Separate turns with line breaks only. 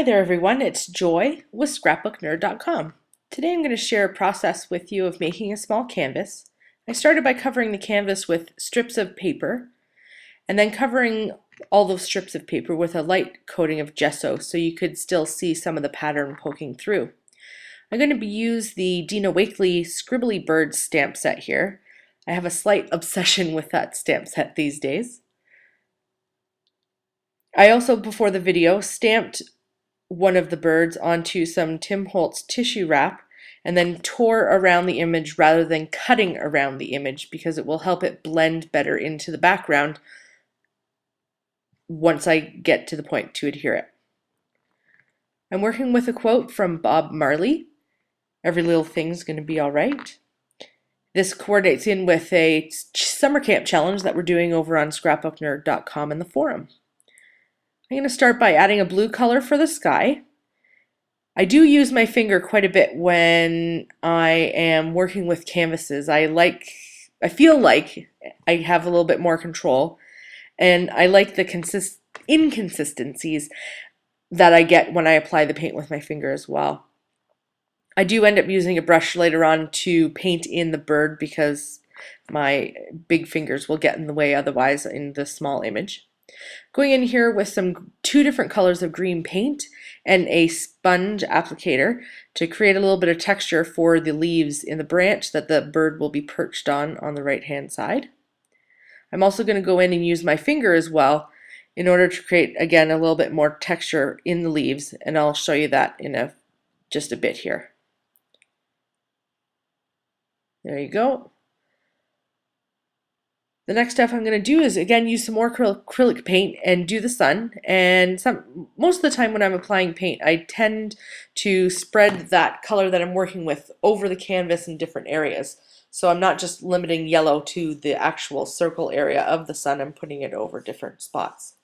Hi there everyone, it's Joy with scrapbooknerd.com. Today I'm going to share a process with you of making a small canvas. I started by covering the canvas with strips of paper and then covering all those strips of paper with a light coating of gesso so you could still see some of the pattern poking through. I'm going to use the Dina Wakley Scribbly Bird stamp set here. I have a slight obsession with that stamp set these days. I also, before the video, stamped one of the birds onto some Tim Holtz tissue wrap and then tore around the image rather than cutting around the image because it will help it blend better into the background once I get to the point to adhere it. I'm working with a quote from Bob Marley, "Every little thing's going to be all right." This coordinates in with a summer camp challenge that we're doing over on scrapbooknerd.com in the forum. I'm going to start by adding a blue color for the sky. I do use my finger quite a bit when I am working with canvases. I feel like I have a little bit more control, and I like the inconsistencies that I get when I apply the paint with my finger as well. I do end up using a brush later on to paint in the bird because my big fingers will get in the way otherwise in the small image. Going in here with two different colors of green paint and a sponge applicator to create a little bit of texture for the leaves in the branch that the bird will be perched on the right hand side. I'm also going to go in and use my finger as well in order to create, again, a little bit more texture in the leaves, and I'll show you that in just a bit here. There you go. The next step I'm going to do is again use some more acrylic paint and do the sun. And most of the time when I'm applying paint, I tend to spread that color that I'm working with over the canvas in different areas. So I'm not just limiting yellow to the actual circle area of the sun, I'm putting it over different spots.